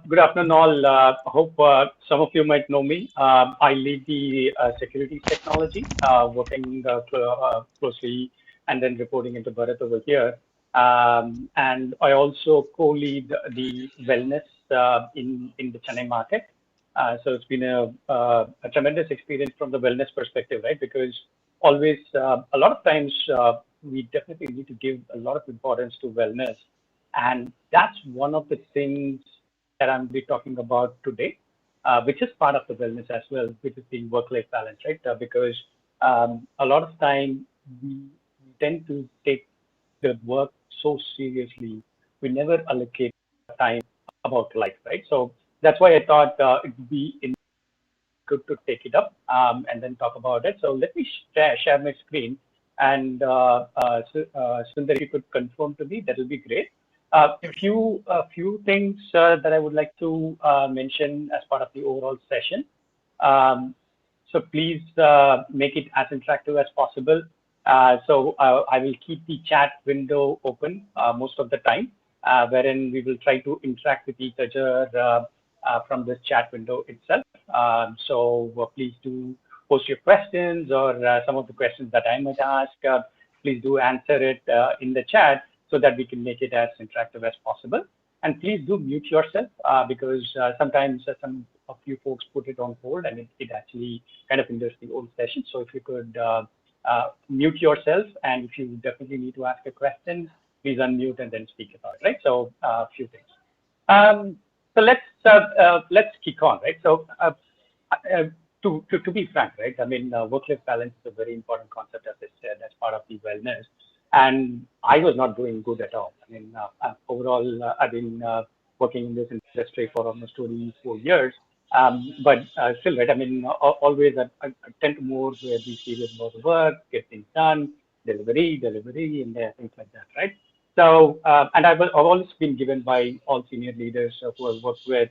Good afternoon, all. Hope some of you might know me. I lead the securities technology, working closely and then reporting into Bharat over here. And I also co-lead the wellness in the Chennai market. So it's been a tremendous experience from the wellness perspective, right? Because always, a lot of times, we definitely need to give a lot of importance to wellness. And that's one of the things that I'm be talking about today, which is part of the wellness as well, which is the work-life balance, right? Because a lot of time we tend to take the work so seriously, we never allocate time about life, right? So that's why I thought it would be good to take it up and then talk about it. So let me share my screen. And Sundar, if you could confirm to me, that will be great. A few things that I would like to mention as part of the overall session. Um, so please make it as interactive as possible. So I will keep the chat window open most of the time, wherein we will try to interact with each other from this chat window itself. So please do post your questions or some of the questions that I might ask. Please do answer it in the chat so that we can make it as interactive as possible. And please do mute yourself because sometimes some of you folks put it on hold and it actually kind of hinders the whole session. So if you could mute yourself, and if you definitely need to ask a question, please unmute and then speak about it, right? So a few things. So let's kick on, right? So to be frank, right? I mean, work-life balance is a very important concept, as I said, as part of the wellness. And I was not doing good at all. I mean, overall, I've been working in this industry for almost 24 years. But still, right? I mean, always I tend to more be serious about the work, get things done, delivery, and things like that, right? So, and I've always been given by all senior leaders who I've worked with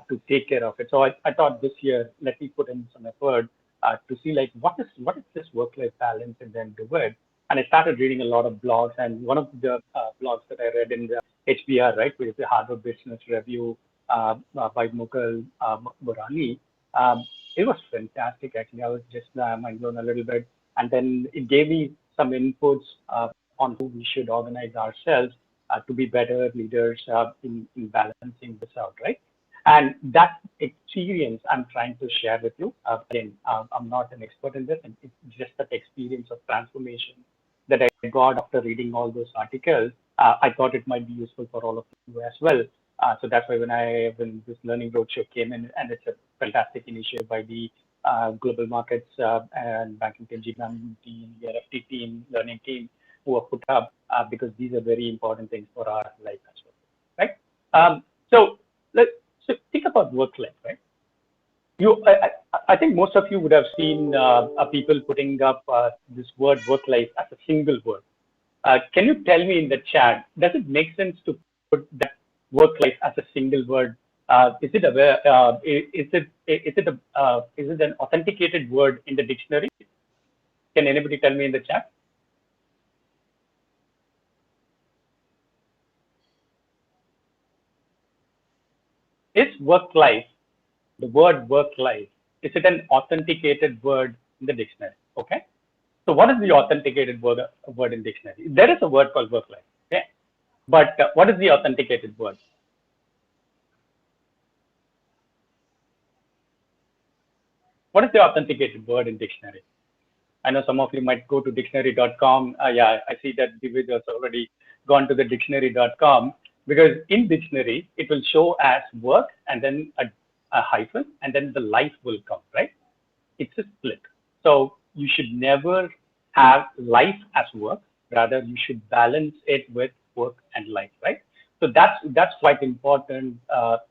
to take care of it. So I thought this year, let me put in some effort to see like what is this work-life balance and then do it. And I started reading a lot of blogs, and one of the blogs that I read in the HBR, right, which is the Harvard Business Review by Mukul Burani, it was fantastic. Actually, I was just mind blown a little bit, and then it gave me some inputs on how we should organize ourselves to be better leaders in balancing this out, right? And that experience I'm trying to share with you. Again, I'm not an expert in this, and it's just that experience of transformation that I got after reading all those articles. I thought it might be useful for all of you as well. So that's why when this learning roadshow came in, and it's a fantastic initiative by the global markets and banking team, GBAM team, the RFT team, learning team, who are put up because these are very important things for our life as well, right? So let's think about work life, right? I think most of you would have seen people putting up this word work life as a single word. Can you tell me in the chat, does it make sense to put that work life as a single word? Is it an authenticated word in the dictionary? Can anybody tell me in the chat? Is work life, the word work life, is it an authenticated word in the dictionary? Okay. So what is the authenticated word in dictionary? There is a word called work life. Okay. But what is the authenticated word? What is the authenticated word in dictionary? I know some of you might go to dictionary.com. Yeah, I see that Divij has already gone to the dictionary.com, because in dictionary, it will show as work and then a hyphen, and then the life will come, right? It's a split. So you should never have life as work. Rather, you should balance it with work and life, right? So that's quite important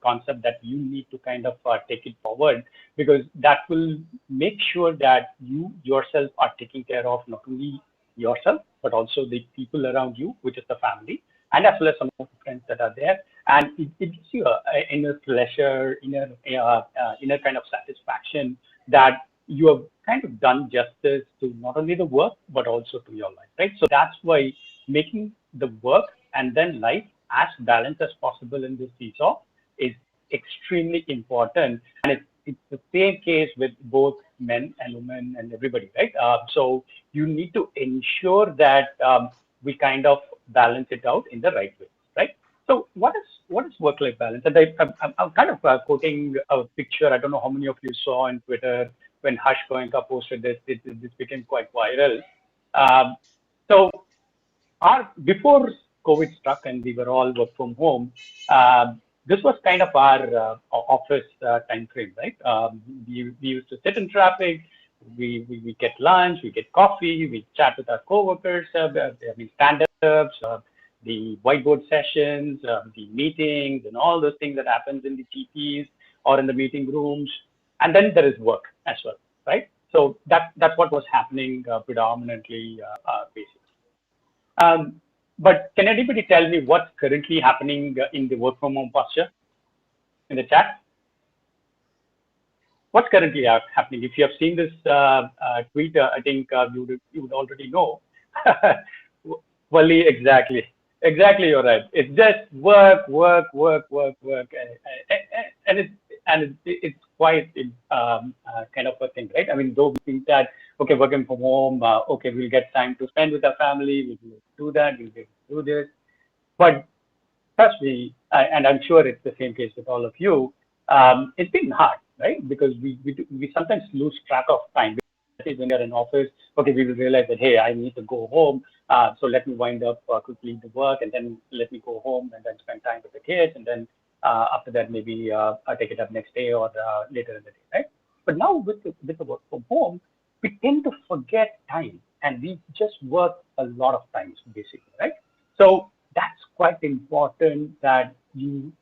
concept that you need to kind of take it forward, because that will make sure that you yourself are taking care of not only yourself but also the people around you, which is the family, and as well as some of the friends that are there. And it gives you a inner pleasure, inner kind of satisfaction that you have kind of done justice to not only the work but also to your life, right? So that's why making the work and then life as balanced as possible in this seesaw is extremely important, and it's the same case with both men and women and everybody, right? So you need to ensure that we kind of balance it out in the right way, right? So what is work-life balance? And I'm kind of quoting a picture. I don't know how many of you saw on Twitter when Harsh Goenka posted this. This became quite viral. Um, so before COVID struck and we were all work from home, this was kind of our office time frame, right? We used to sit in traffic, we get lunch, we get coffee, we chat with our coworkers, stand-ups, the whiteboard sessions, the meetings, and all those things that happens in the TPs or in the meeting rooms, and then there is work as well, right? So that's what was happening predominantly, basically. Um, but can anybody tell me what's currently happening in the work from home posture in the chat? What's currently happening? If you have seen this tweet, I think you would already know. Wally, exactly. You're right. It's just work, and it's quite kind of a thing, right? I mean, though we think that okay, working from home, okay, we'll get time to spend with our family, we'll do that, we'll be able to do this, but trust me, and I'm sure it's the same case with all of you. It's been hard, right? Because we sometimes lose track of time. When you're in office, okay, we will realize that hey, I need to go home, so let me wind up quickly the work, and then let me go home and then spend time with the kids, and then after that maybe I take it up next day or later in the day, right? But now with the work from home, we tend to forget time, and we just work a lot of times basically, right? So that's quite important that you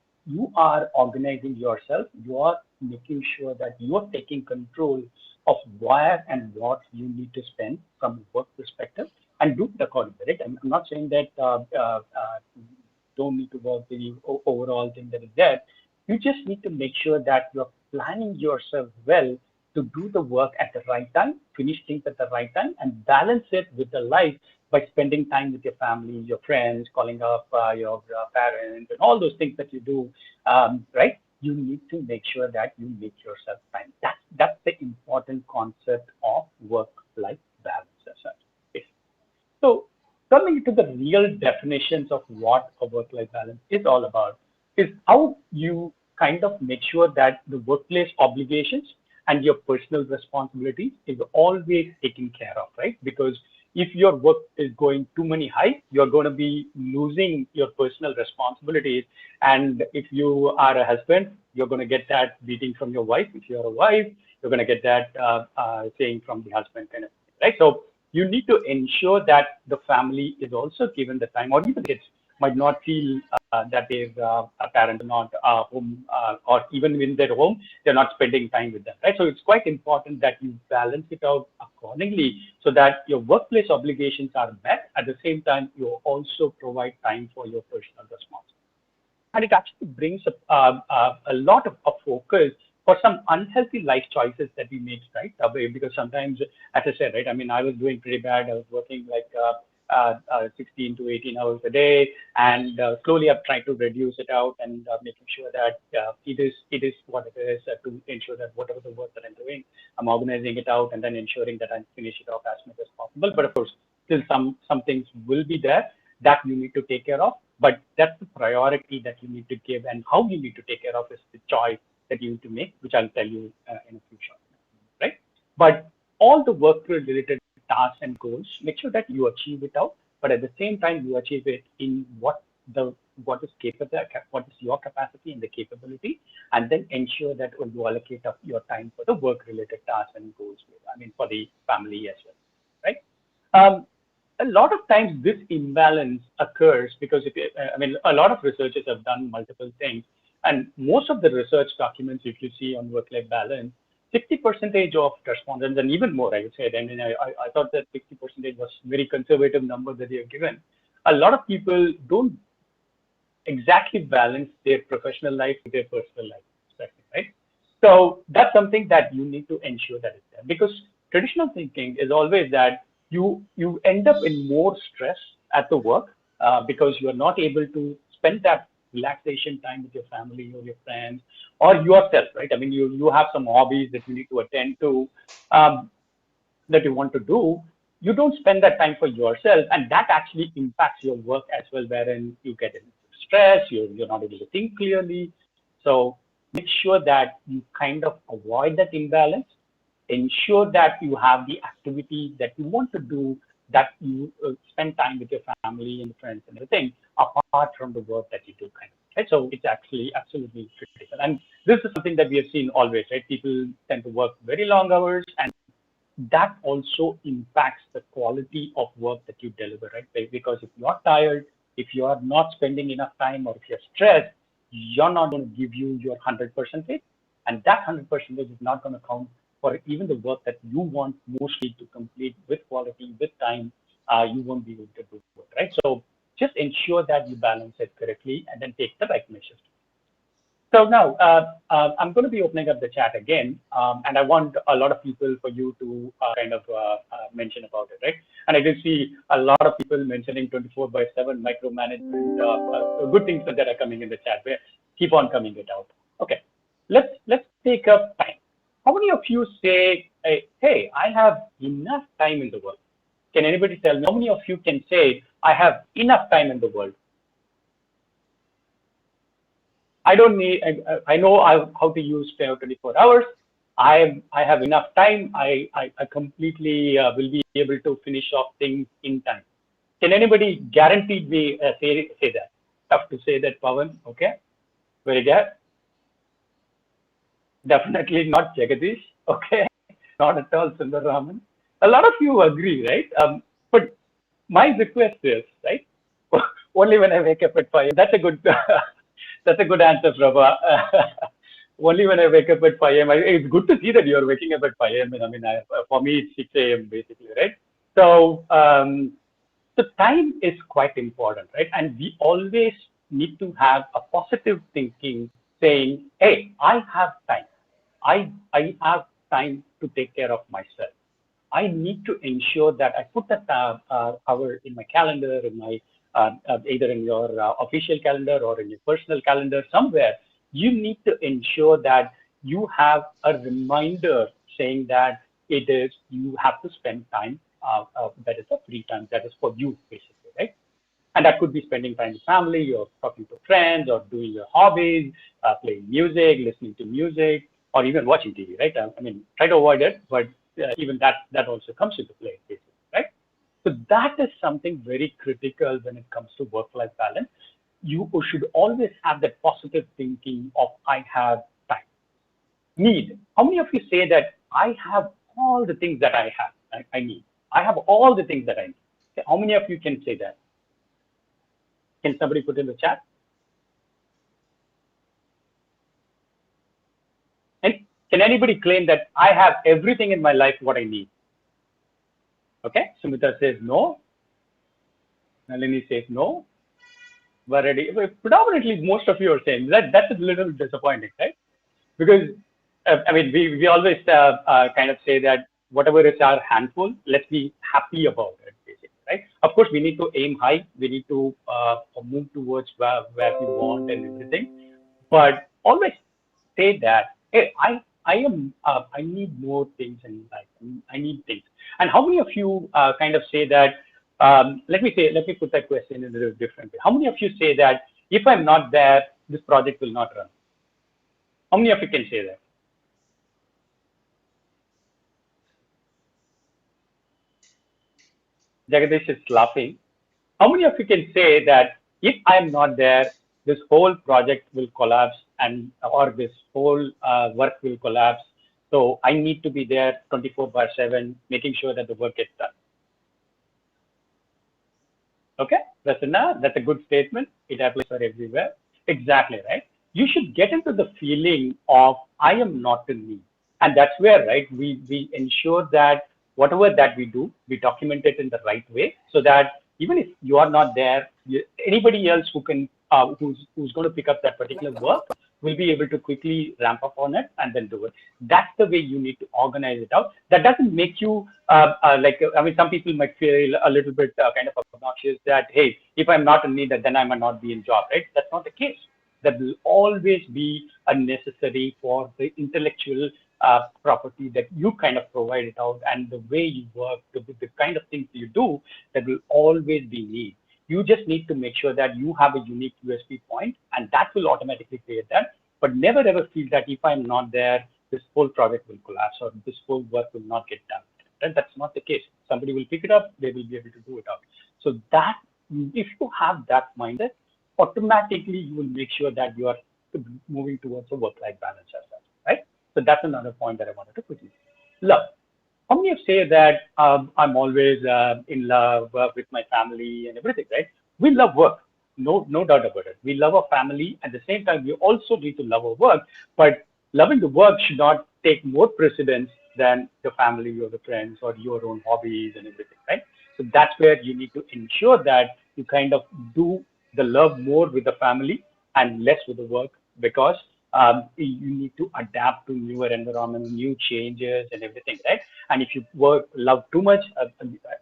are organizing yourself. You are making sure that you are taking control of where and what you need to spend from a work perspective and do it accordingly. Right? I'm not saying that don't need to work the overall thing that is there. You just need to make sure that you're planning yourself well to do the work at the right time, finish things at the right time, and balance it with the life by spending time with your family, your friends, calling up your parents, and all those things that you do, right? You need to make sure that you make yourself time. That's the important concept of work-life balance as such. Okay. So coming to the real definitions of what a work-life balance is all about is how you kind of make sure that the workplace obligations and your personal responsibilities is always taken care of, right? Because if your work is going too many high, you're going to be losing your personal responsibilities. And if you are a husband, you're going to get that beating from your wife. If you're a wife, you're going to get that saying from the husband kind of thing, right? So you need to ensure that the family is also given the time, or even kids might not feel that their parents are not home, or even in their home, they're not spending time with them, right? So it's quite important that you balance it out accordingly so that your workplace obligations are met. At the same time, you also provide time for your personal responsibilities. And it actually brings a lot of focus for some unhealthy life choices that we make, right? Because sometimes, as I said, right, I mean, I was doing pretty bad. I was working like 16 to 18 hours a day, and slowly I've tried to reduce it out and making sure that it is what it is to ensure that whatever the work that I'm doing, I'm organizing it out and then ensuring that I finish it off as much as possible. But of course, still some things will be there that you need to take care of, but that's the priority that you need to give, and how you need to take care of is the choice that you need to make, which I'll tell you in a few short minutes, right? But all the work-related tasks and goals, make sure that you achieve it out, but at the same time, you achieve it in what is capable, what is your capacity and the capability, and then ensure that you allocate up your time for the work-related tasks and goals. I mean, for the family as well, right? Um, a lot of times this imbalance occurs because I mean, a lot of researchers have done multiple things, and most of the research documents, if you see on work-life balance, 60% of respondents, and even more, I would say, I mean, I thought that 60% was very conservative number that they have given. A lot of people don't exactly balance their professional life with their personal life, right? So that's something that you need to ensure that it's there, because traditional thinking is always that you end up in more stress at the work because you are not able to spend that relaxation time with your family or your friends or yourself, right? I mean, you have some hobbies that you need to attend to, um, that you want to do, you don't spend that time for yourself, and that actually impacts your work as well, wherein you get into stress, you're not able to think clearly. So make sure that you kind of avoid that imbalance. Ensure that you have the activity that you want to do, that you spend time with your family and friends and everything, apart from the work that you do, kind of. Right? So it's actually absolutely critical. And this is something that we have seen always, right? People tend to work very long hours, and that also impacts the quality of work that you deliver, right? Because if you're tired, if you are not spending enough time, or if you're stressed, you're not going to give you your 100%, and that 100% is not going to count for even the work that you want mostly to complete with quality, with time. You won't be able to do it, right? So just ensure that you balance it correctly, and then take the right measures. So now I'm going to be opening up the chat again, and I want a lot of people for you to kind of mention about it, right? And I can see a lot of people mentioning 24/7 micromanagement, good things that are coming in the chat. Where keep on coming it out. Okay, let's take up time. How many of you say, hey, I have enough time in the world? Can anybody tell me how many of you can say I have enough time in the world? I don't need, I know how to use 24 hours. I have enough time. I completely will be able to finish off things in time. Can anybody guaranteed me say that? Tough to say that, Pawan. Okay, very good. Definitely not Jagadish. Okay, not at all, Sundararaman. A lot of you agree, right? But my request is, right? Only when I wake up at 5. That's a good. That's a good answer, Prabha. Only when I wake up at 5 a.m. It's good to see that you're waking up at 5 a.m. I mean, for me, it's 6 a.m. basically, right? So, so time is quite important, right? And we always need to have a positive thinking, saying, "Hey, I have time. I have time to take care of myself. I need to ensure that I put that hour in my calendar, in my either in your official calendar or in your personal calendar somewhere. You need to ensure that you have a reminder saying that it is you have to spend time that is a free time that is for you basically, right? And that could be spending time with family, or talking to friends, or doing your hobbies, playing music, listening to music, or even watching TV, right? I mean, try to avoid it, but even that also comes into play, basically, right? So that is something very critical when it comes to work-life balance. You should always have that positive thinking of I have time. Need. How many of you say that I have all the things that I need? I have all the things that I need. Okay, how many of you can say that? Can somebody put in the chat? And can anybody claim that I have everything in my life what I need? Okay, Sumita says no. Nalini says no. Varadi, predominantly most of you are saying that. That's a little disappointing, right? Because I mean, we always kind of say that whatever is our handful, let's be happy about it, basically, right? Of course, we need to aim high. We need to move towards where we want and everything. But always say that, hey, I need more things in life. I need things. And how many of you kind of say that? Let me put that question in a different way. How many of you say that if I'm not there, this project will not run? How many of you can say that? Jagadish is laughing. How many of you can say that if I'm not there, this whole project will collapse, and or this whole work will collapse? So I need to be there 24/7, making sure that the work gets done. Okay, Prasanna, that's a good statement. It applies for everywhere. Exactly, right? You should get into the feeling of I am not in me. And that's where, right, we ensure that whatever that we do, we document it in the right way, so that even if you are not there, anybody else who can who's going to pick up that particular work will be able to quickly ramp up on it and then do it. That's the way you need to organize it out. That doesn't make you I mean, some people might feel a little bit kind of obnoxious that, hey, if I'm not in need, then I might not be in job, right? That's not the case. That will always be a necessary for the intellectual property that you kind of provide it out, and the way you work, the kind of things you do, that will always be need. You just need to make sure that you have a unique USP point, and that will automatically create that. But never ever feel that if I'm not there, this whole project will collapse or this whole work will not get done. And that's not the case. Somebody will pick it up, they will be able to do it out. So that, if you have that mindset, automatically you will make sure that you are moving towards a work-life balance as well, right? So that's another point that I wanted to quickly. Love. How many of you say that I'm always in love with my family and everything, right? We love work, no doubt about it. We love our family. At the same time, we also need to love our work, but loving the work should not take more precedence than the family or the friends or your own hobbies and everything, right? So that's where you need to ensure that you kind of do the love more with the family and less with the work, because you need to adapt to newer environment, new changes and everything, right? And if you love too much,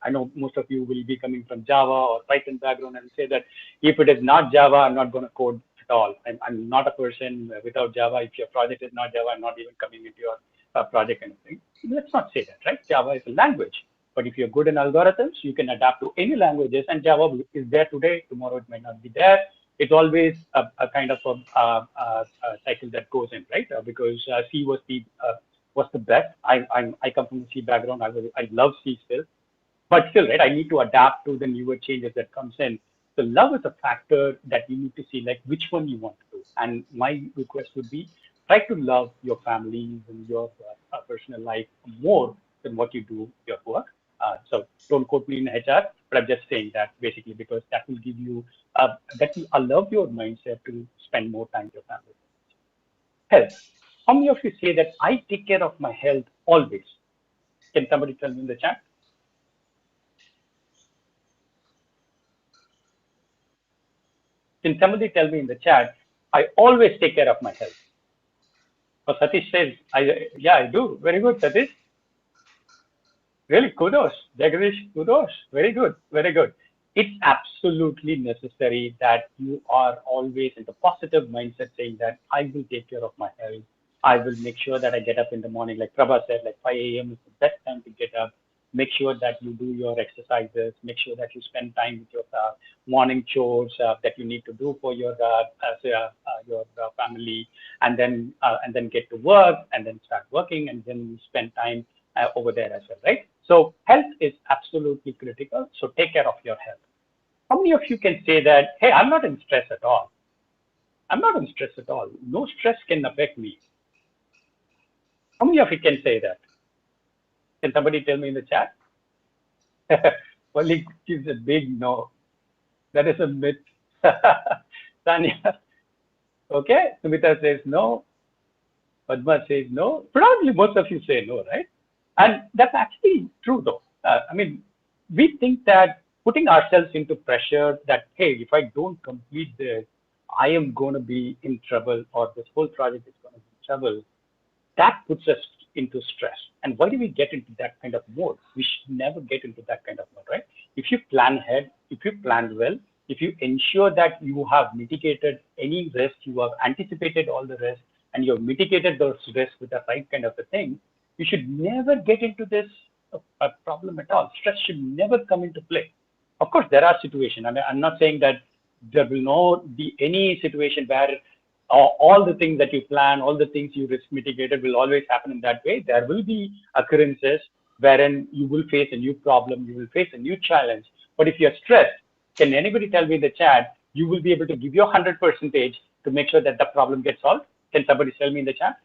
I know most of you will be coming from Java or Python background and say that if it is not Java, I'm not going to code at all. I'm not a person without Java. If your project is not Java, I'm not even coming into your project kind of thing. Let's not say that, right? Java is a language. But if you're good in algorithms, you can adapt to any languages, and Java is there today. Tomorrow it might not be there. It's always a kind of a cycle that goes in, right? Because C was the best. I come from a C background. I love C still, but still, right? I need to adapt to the newer changes that comes in. So love is a factor that you need to see, like which one you want to do. And my request would be, try to love your families and your personal life more than what you do your work. So don't quote me in HR, but I'm just saying that basically because that will give you, that will allow your mindset to spend more time with your family. Health. How many of you say that I take care of my health always? Can somebody tell me in the chat? Can somebody tell me in the chat, I always take care of my health? Oh, Satish says, yeah, I do. Very good, Satish. Really, kudos. Jagadish, kudos. Very good, very good. It's absolutely necessary that you are always in the positive mindset saying that I will take care of my health. I will make sure that I get up in the morning, like Prabha said, like 5 a.m. is the best time to get up. Make sure that you do your exercises. Make sure that you spend time with your morning chores that you need to do for your family, and then get to work, and then start working, and then you spend time over there as well, right? So health is absolutely critical. So take care of your health. How many of you can say that, hey, I'm not in stress at all? I'm not in stress at all. No stress can affect me. How many of you can say that? Can somebody tell me in the chat? Only gives a big no. That is a myth. Tanya. Okay. Sumita says no. Padma says no. Probably most of you say no, right? And that's actually true, though. I mean, we think that putting ourselves into pressure that, hey, if I don't complete this, I am going to be in trouble, or this whole project is going to be in trouble. That puts us into stress. And why do we get into that kind of mode? We should never get into that kind of mode, right? If you plan ahead, if you plan well, if you ensure that you have mitigated any risk, you have anticipated all the risks, and you have mitigated those risks with the right kind of a thing, you should never get into this problem at all. Stress should never come into play. Of course, there are situations. I mean, I'm not saying that there will not be any situation where all the things that you plan, all the things you risk mitigated will always happen in that way. There will be occurrences wherein you will face a new problem, you will face a new challenge. But if you're stressed, can anybody tell me in the chat, you will be able to give your 100% to make sure that the problem gets solved? Can somebody tell me in the chat?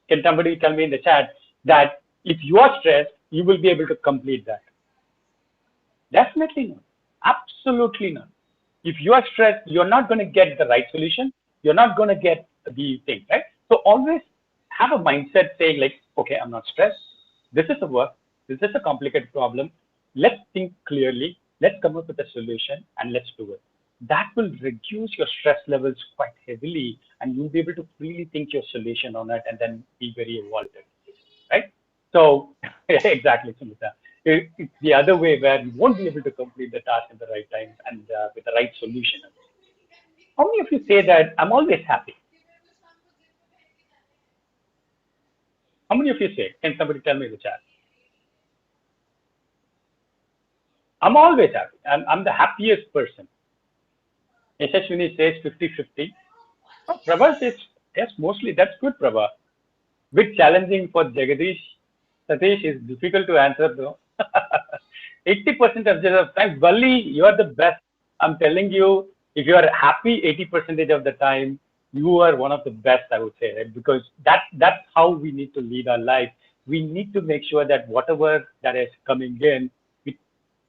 Can somebody tell me in the chat that if you are stressed, you will be able to complete that? Definitely not. Absolutely not. If you are stressed, you're not going to get the right solution. You're not going to get the thing, right? So always have a mindset saying like, okay, I'm not stressed. This is a work. This is a complicated problem. let's think clearly, let's come up with a solution and let's do it. That will reduce your stress levels quite heavily and you'll be able to freely think your solution on it and then be very evolved, right? So exactly, Sumita. It's the other way where you won't be able to complete the task at the right time and with the right solution. How many of you say that I'm always happy? How many of you say? Can somebody tell me in the chat? I'm always happy. I'm the happiest person. Yashashwini says 50-50. Oh, Prabha says, yes, mostly that's good, Prabha. Bit challenging for Jagadish. Satish is difficult to answer though. 80% of the time, Valli, you are the best. I'm telling you, if you are happy 80% of the time, you are one of the best, I would say, right? Because that's how we need to lead our life. We need to make sure that whatever that is coming in, we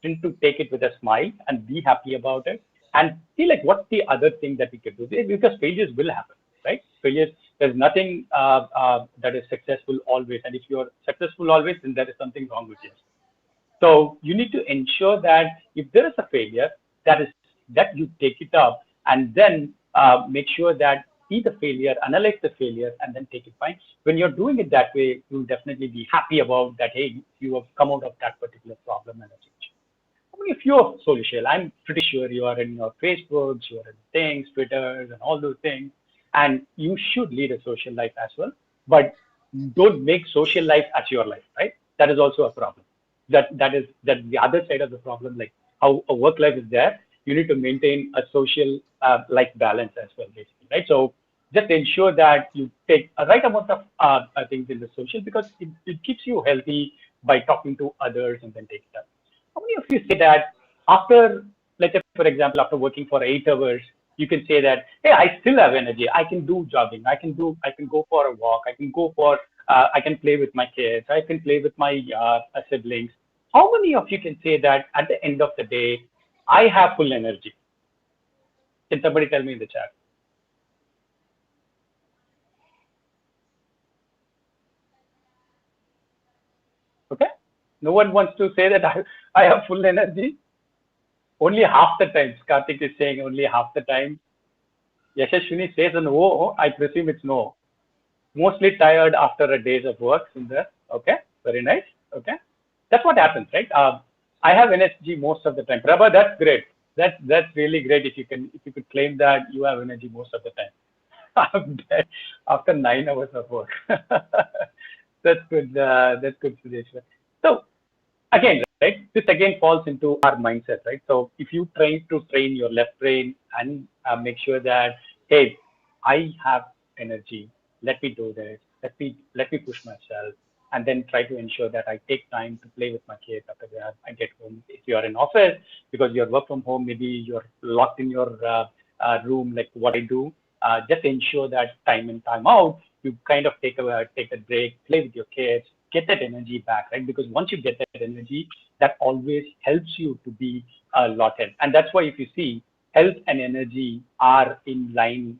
tend to take it with a smile and be happy about it and see like what's the other thing that we can do because failures will happen, right? Failures, there's nothing that is successful always, and if you're successful always, then there is something wrong with you. So you need to ensure that if there is a failure, that you take it up and then make sure that see the failure, analyze the failure, and then take it fine. When you're doing it that way, you'll definitely be happy about that. Hey, you have come out of that particular problem and achieved. I mean, if you're social, I'm pretty sure you are in your Facebooks, you are in things, Twitters, and all those things, and you should lead a social life as well. But don't make social life as your life, right? That is also a problem. That the other side of the problem, like how a work life is there, you need to maintain a social life balance as well, basically, right? So just ensure that you take a right amount of things in the social because it keeps you healthy by talking to others and then take it up. How many of you say that after, let's say, for example, after working for 8 hours, you can say that, hey, I still have energy. I can do jogging. I can go for a walk. I can play with my kids. I can play with my siblings. How many of you can say that at the end of the day, I have full energy? Can somebody tell me in the chat? Okay. No one wants to say that I have full energy. Only half the time. Karthik is saying only half the time. Yashashwini says no. I presume it's no. Mostly tired after a days of work. Sundar. Okay. Very nice. Okay. That's what happens, right? I have energy most of the time. Prabha, that's great. That's really great if you could claim that you have energy most of the time. I'm dead after 9 hours of work. That's good. That's good, Sudesh. So again, right, this again falls into our mindset, right? So if you try to train your left brain and make sure that, hey, I have energy, let me do this, let me push myself, and then try to ensure that I take time to play with my kids after that I get home. If you are in office because you're work from home, maybe you're locked in your room, like what I do. Just ensure that time in time out, you kind of take a break, play with your kids, get that energy back, right? Because once you get that energy, that always helps you to be a lot health. And that's why if you see, health and energy are in line,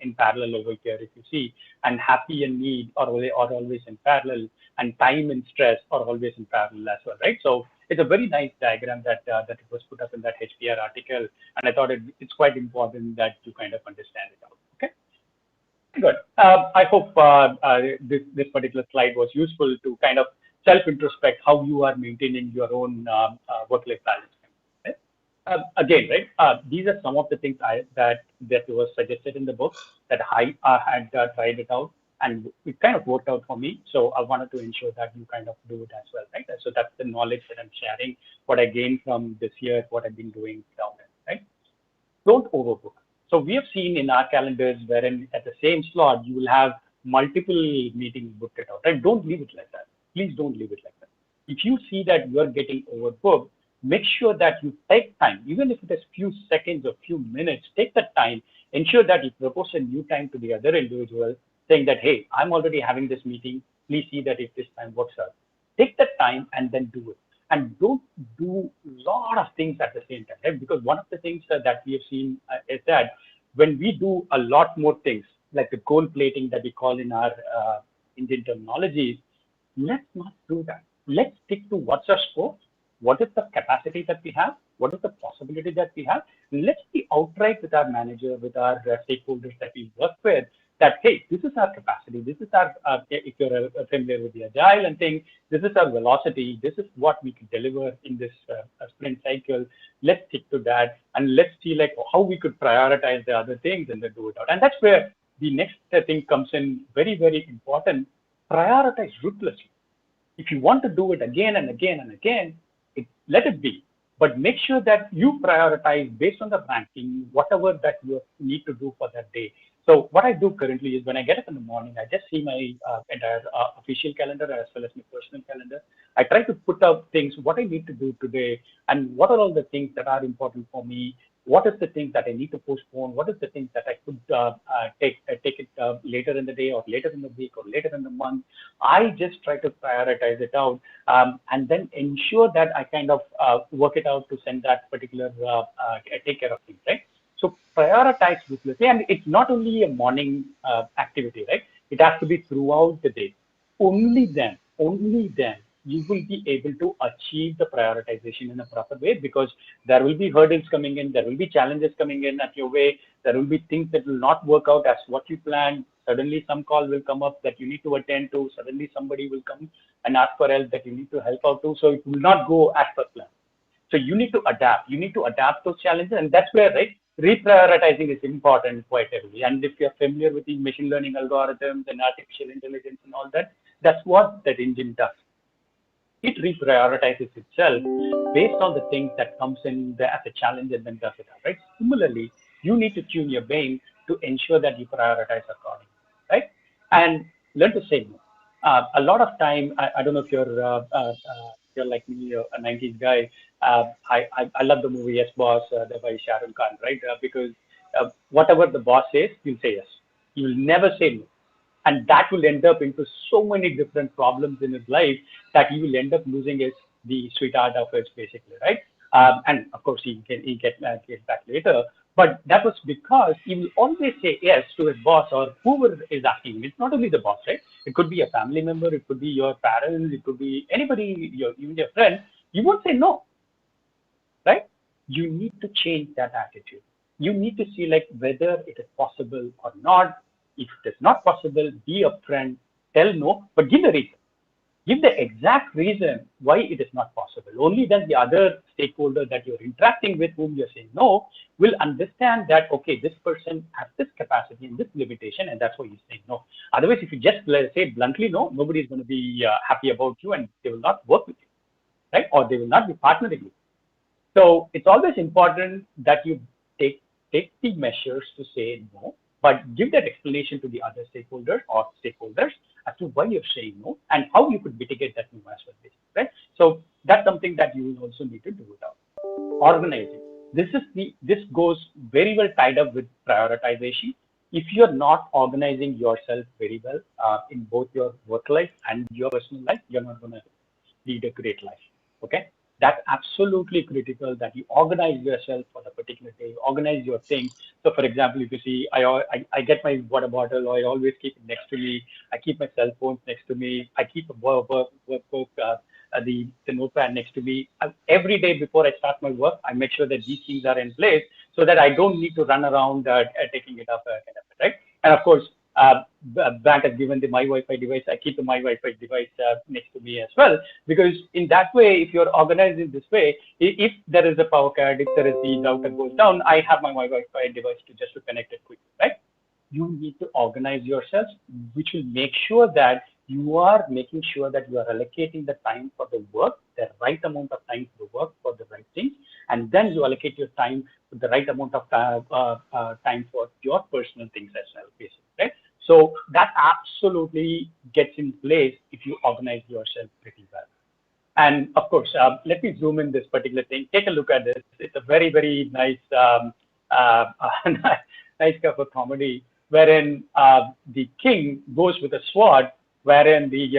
in parallel over here, if you see, and happy and need are always in parallel, and time and stress are always in parallel as well, right? So it's a very nice diagram that it was put up in that HBR article, and I thought it's quite important that you kind of understand it out. Okay. Good. I hope this particular slide was useful to kind of self-introspect how you are maintaining your own work-life balance. Right? Again, right? These are some of the things that was suggested in the book that I had tried it out, and it kind of worked out for me. So I wanted to ensure that you kind of do it as well, right? So that's the knowledge that I'm sharing, what I gained from this year, what I've been doing down there, right? Don't overbook. So we have seen in our calendars wherein at the same slot you will have multiple meetings booked it out. Right? Don't leave it like that. Please don't leave it like that. If you see that you are getting overbooked, make sure that you take time, even if it is few seconds or few minutes, take that time, ensure that you propose a new time to the other individual, saying that, hey, I'm already having this meeting. Please see that if this time works out. Take that time and then do it and don't do a lot of things at the same time, right? Because one of the things that we have seen is that when we do a lot more things, like the gold plating that we call in our Indian terminologies, let's not do that. Let's stick to what's our scope. what is the capacity that we have, what is the possibility that we have. Let's be outright with our manager, with our stakeholders that we work with, that, hey, this is our capacity, this is our, if you're familiar with the agile and thing, this is our velocity, this is what we can deliver in this sprint cycle. Let's stick to that, and let's see like how we could prioritize the other things and then do it out. And that's where the next thing comes in, very, very important. Prioritize ruthlessly. If you want to do it again and again and again, let it be. But make sure that you prioritize based on the ranking, whatever that you need to do for that day. So what I do currently is when I get up in the morning, I just see my entire official calendar as well as my personal calendar. I try to put up things, what I need to do today, and what are all the things that are important for me. What is the things that I need to postpone? What is the things that I could take it later in the day or later in the week or later in the month? I just try to prioritize it out and then ensure that I kind of work it out to send that particular take care of things, right? So prioritize ruthlessly, and it's not only a morning activity, right? It has to be throughout the day. Only then you will be able to achieve the prioritization in a proper way, because there will be hurdles coming in, there will be challenges coming in at your way, there will be things that will not work out as what you planned. Suddenly some call will come up that you need to attend to, suddenly somebody will come and ask for help that you need to help out to, so it will not go as per plan. So you need to adapt. You need to adapt those challenges, and that's where, right, reprioritizing is important quite heavily. And if you're familiar with the machine learning algorithms and artificial intelligence and all that, that's what that engine does. It reprioritizes itself based on the things that comes in there as a challenge and then does it out, right? Similarly, you need to tune your brain to ensure that you prioritize accordingly, right? And learn to say no. A lot of time, I don't know if you're like me, a 90s guy. I love the movie Yes Boss, by Shahrukh Khan, right? Because whatever the boss says, you'll say yes. You will never say no, and that will end up into so many different problems in his life that he will end up losing the sweetheart of it, basically, right? And of course, he get back later. But that was because he will always say yes to his boss or whoever is asking him. It's not only the boss, right? It could be a family member, it could be your parents, it could be anybody, even your friend. You won't say no, right? You need to change that attitude. You need to see like whether it is possible or not. If it is not possible, be upfront, tell no, but give the reason. Give the exact reason why it is not possible. Only then the other stakeholder that you're interacting with, whom you're saying no, will understand that, okay, this person has this capacity and this limitation, and that's why he's saying no. Otherwise, if you just say bluntly no, nobody is going to be happy about you, and they will not work with you, right? Or they will not be partnering with you. So it's always important that you take the measures to say no, but give that explanation to the other stakeholders as to why you're saying no and how you could mitigate that no as well, right? So that's something that you will also need to do it out. Organizing. This goes very well tied up with prioritization. If you're not organizing yourself very well in both your work life and your personal life, you're not going to lead a great life. Okay, that's absolutely critical that you organize yourself for the particular day, organize your things. So for example, if you see, I get my water bottle, I always keep it next to me. I keep my cell phones next to me. I keep a workbook, the notepad next to me. Every day before I start my work, I make sure that these things are in place so that I don't need to run around taking it up, right? And of course, bank has given the my Wi-Fi device. I keep the my Wi-Fi device next to me as well, because in that way, if you're organized in this way, if there is a power cut, if there is the router goes down, I have my Wi-Fi device to connect it quickly, right? You need to organize yourself, which will make sure that you are making sure that you are allocating the time for the work, the right amount of time for the work for the right things, and then you allocate your time with the right amount of time for your personal things as well, basically, right? So that absolutely gets in place if you organize yourself pretty well. And of course, let me zoom in this particular thing. Take a look at this. It's a very, very nice, nice cup of comedy, wherein the king goes with a sword, wherein the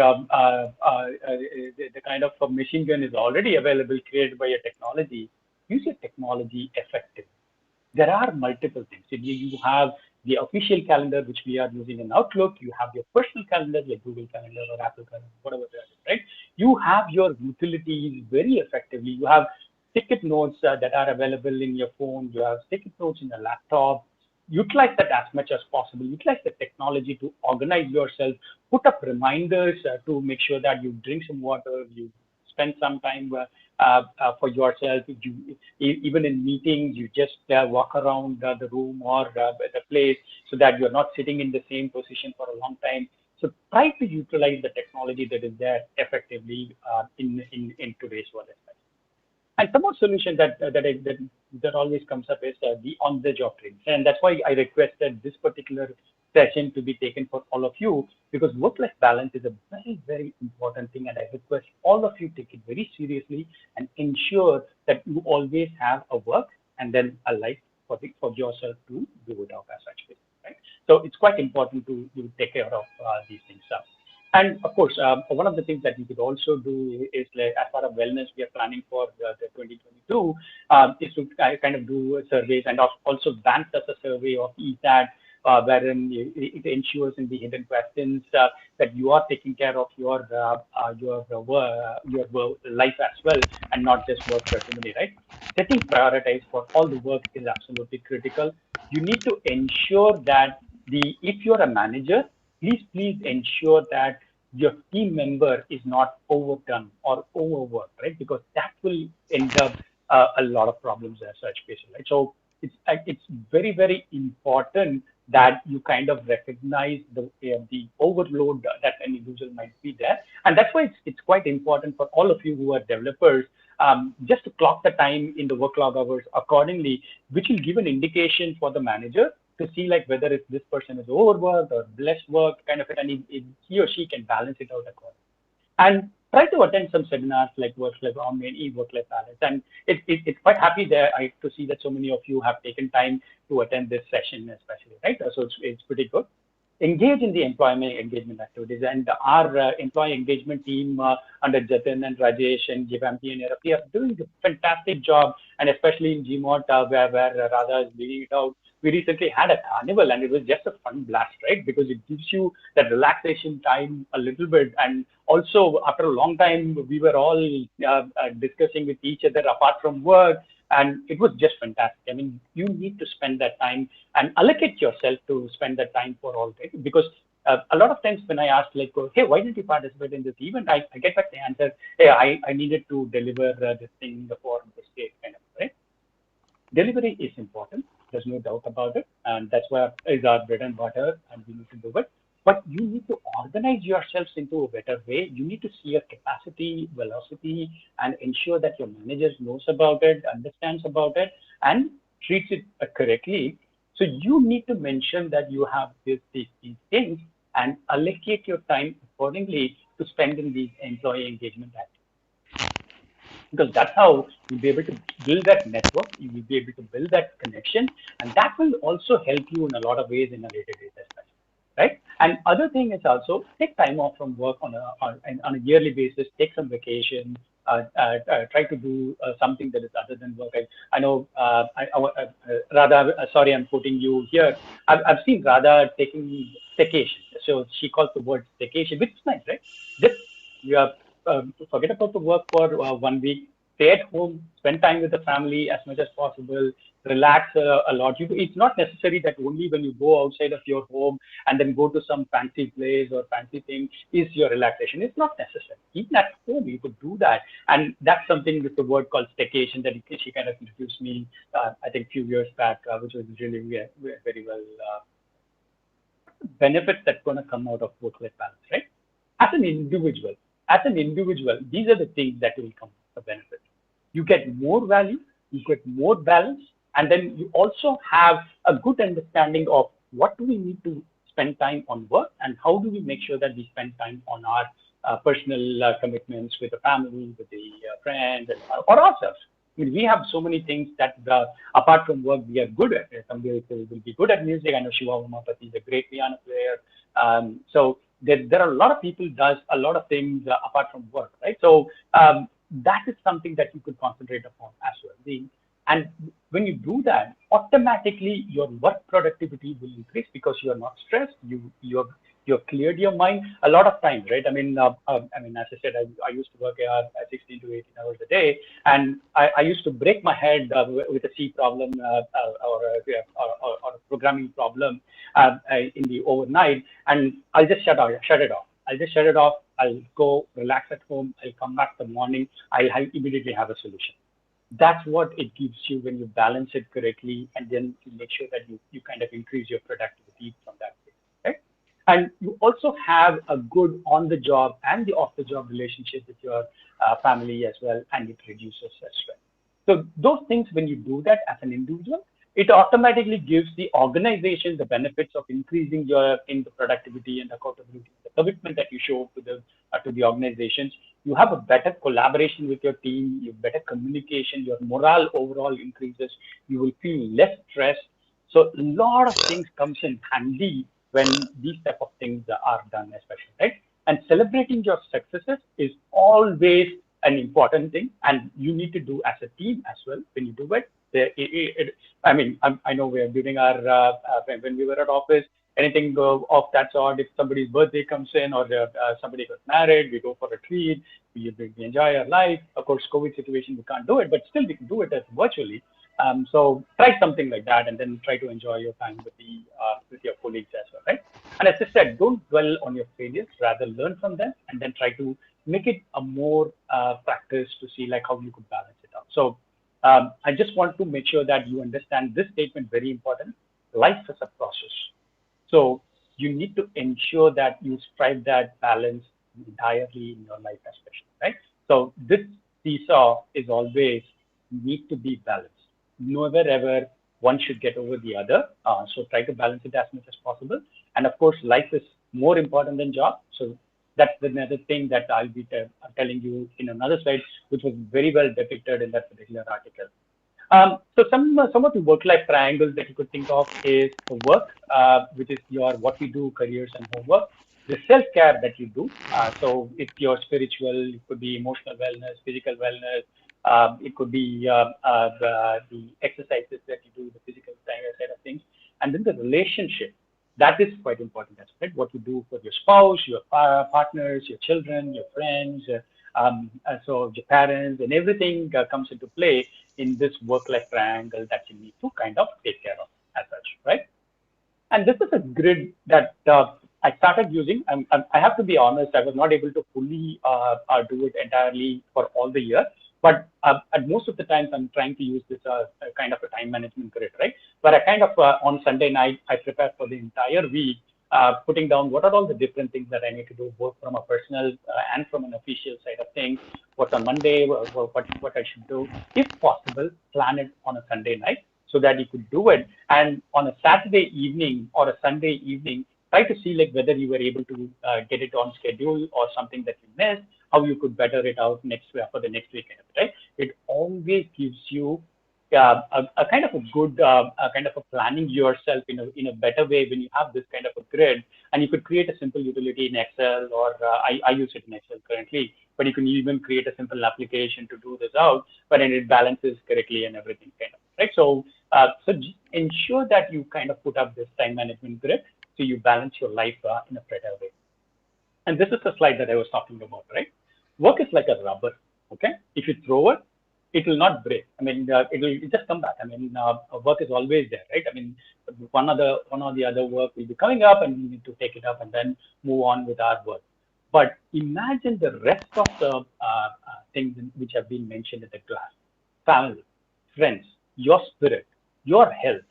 kind of a machine gun is already available, created by a technology. Use your technology effectively. There are multiple things. You have the official calendar, which we are using in Outlook. You have your personal calendar, like Google Calendar or Apple Calendar, whatever that is, right? You have your utilities very effectively. You have ticket notes that are available in your phone. You have ticket notes in your laptop. Utilize that as much as possible. Utilize the technology to organize yourself. Put up reminders to make sure that you drink some water, you spend some time for yourself. Even in meetings, you just walk around the room or the place so that you're not sitting in the same position for a long time. So try to utilize the technology that is there effectively in today's world. And some more solution that always comes up is the on-the-job training, and that's why I requested this particular session to be taken for all of you, because work-life balance is a very important thing, and I request all of you take it very seriously and ensure that you always have a work and then a life for yourself to do it out as such, right? So it's quite important to take care of these things. And of course, one of the things that we could also do is, like, as part of wellness, we are planning for the 2022 is to kind of do surveys, and also bank does a survey of ESAT, wherein it ensures in the hidden questions that you are taking care of your life as well, and not just work resume, right? Setting priorities for all the work is absolutely critical. You need to ensure that if you're a manager, please ensure that your team member is not overdone or overworked, right? Because that will end up a lot of problems as such, basically, right? So it's very important that you kind of recognize the overload that an individual might be there, and that's why it's quite important for all of you who are developers, just to clock the time in the work log hours accordingly, which will give an indication for the manager to see, like, whether if this person is overworked or less worked, kind of it, and he or she can balance it out accordingly. And try to attend some seminars like work-life harmony, work-life balance. And it's quite happy there to see that so many of you have taken time to attend this session, especially, right? So it's pretty good. Engage in the employee engagement activities, and our employee engagement team under Jatin and Rajesh and Jivanti and Erapi are doing a fantastic job, and especially in GMOT where Radha is leading it out. We recently had a carnival, and it was just a fun blast, right? Because it gives you that relaxation time a little bit, and also after a long time we were all discussing with each other apart from work, and it was just fantastic. I mean, you need to spend that time and allocate yourself to spend that time for all that, because a lot of times when I ask, like, hey, why didn't you participate in this event, I get back the answer, hey, I needed to deliver this thing for the state, kind of, right? Delivery is important, there's no doubt about it, and that's why is our bread and butter, and we need to do it. But you need to organize yourselves into a better way. You need to see your capacity, velocity, and ensure that your manager knows about it, understands about it, and treats it correctly. So you need to mention that you have these things and allocate your time accordingly to spend in these employee engagement activities. Because that's how you'll be able to build that network, you will be able to build that connection, and that will also help you in a lot of ways in a later date, especially, right? And other thing is also take time off from work on a yearly basis, take some vacation, try to do something that is other than work. I know Radha, sorry, I'm quoting you here. I've seen Radha taking staycation. So she calls the word staycation, which is nice, right? Just you are forget about the work for 1 week, stay at home, spend time with the family as much as possible, relax a lot. It's not necessary that only when you go outside of your home and then go to some fancy place or fancy thing is your relaxation. It's not necessary. Even at home, you could do that. And that's something with the word called staycation that she kind of introduced me, I think, a few years back, which was really very well benefits that's going to come out of work-life balance, right? As an individual, these are the things that will come the benefit. You get more value, you get more balance, and then you also have a good understanding of what do we need to spend time on work and how do we make sure that we spend time on our personal commitments with the family, with the friends, or ourselves. I mean, we have so many things that apart from work, we are good at. Somebody will be good at music. I know Shiva Umapati is a great piano player. So there are a lot of people does a lot of things apart from work, right? So that is something that you could concentrate upon as well. And when you do that, automatically your work productivity will increase because you are not stressed. You've cleared your mind a lot of times, right? As I said, I used to work 16 to 18 hours a day, and I used to break my head with a C problem or a programming problem in the overnight, and I'll just shut it off. I'll just shut it off. I'll go relax at home. I'll come back the morning. Immediately have a solution. That's what it gives you when you balance it correctly, and then you make sure that you kind of increase your productivity from that way, right? And you also have a good on the job and the off the job relationship with your family as well, and it reduces as well. So those things, when you do that as an individual, it automatically gives the organization the benefits of increasing your in the productivity and accountability, the commitment that you show to the organizations. You have a better collaboration with your team, you have better communication, your morale overall increases, you will feel less stressed. So a lot of things comes in handy when these type of things are done, especially, right? And celebrating your successes is always an important thing, and you need to do as a team as well. When you do it, I know we are during our when we were at office, anything of that sort. If somebody's birthday comes in or somebody got married, we go for a treat. We enjoy our life. Of course, COVID situation, we can't do it, but still we can do it as virtually. So try something like that, and then try to enjoy your time with your colleagues as well, right? And as I said, don't dwell on your failures, rather learn from them, and then try to make it a more practice to see like how you could balance it out. So I just want to make sure that you understand this statement, very important. Life is a process. So you need to ensure that you strive that balance entirely in your life, especially, right? So this seesaw is always need to be balanced. Never ever one should get over the other. So try to balance it as much as possible. And of course, life is more important than job. So that's another thing that I'll be telling you in another slide, which was very well depicted in that particular article. So some of the work-life triangles that you could think of is the work, which is your what you do, careers and homework. The self-care that you do. So if you're spiritual, it could be emotional wellness, physical wellness. It could be the exercises that you do, the physical side of things, and then the relationship. That is quite important as well, right? What you do for your spouse, your partners, your children, your friends, so your parents, and everything comes into play in this work-life triangle that you need to kind of take care of as such, right? And this is a grid that I started using. I have to be honest, I was not able to fully do it entirely for all the year. But at most of the times, I'm trying to use this kind of a time management grid, right? Where I kind of, on Sunday night, I prepare for the entire week, putting down what are all the different things that I need to do, both from a personal and from an official side of things. What's on Monday, what I should do. If possible, plan it on a Sunday night so that you could do it. And on a Saturday evening or a Sunday evening, try to see like whether you were able to get it on schedule or something that you missed, how you could better it out next for the next weekend, right? It always gives you a kind of a good a kind of a planning yourself in a better way when you have this kind of a grid, and you could create a simple utility in Excel, or I use it in Excel currently, but you can even create a simple application to do this out, but then it balances correctly and everything kind of, right? So ensure that you kind of put up this time management grid so you balance your life in a better way. And this is the slide that I was talking about, right? Work is like a rubber, okay? If you throw it, it will not break. It'll just come back. Work is always there, right? One or the other work will be coming up, and we need to take it up and then move on with our work. But imagine the rest of the things which have been mentioned in the class: family, friends, your spirit, your health.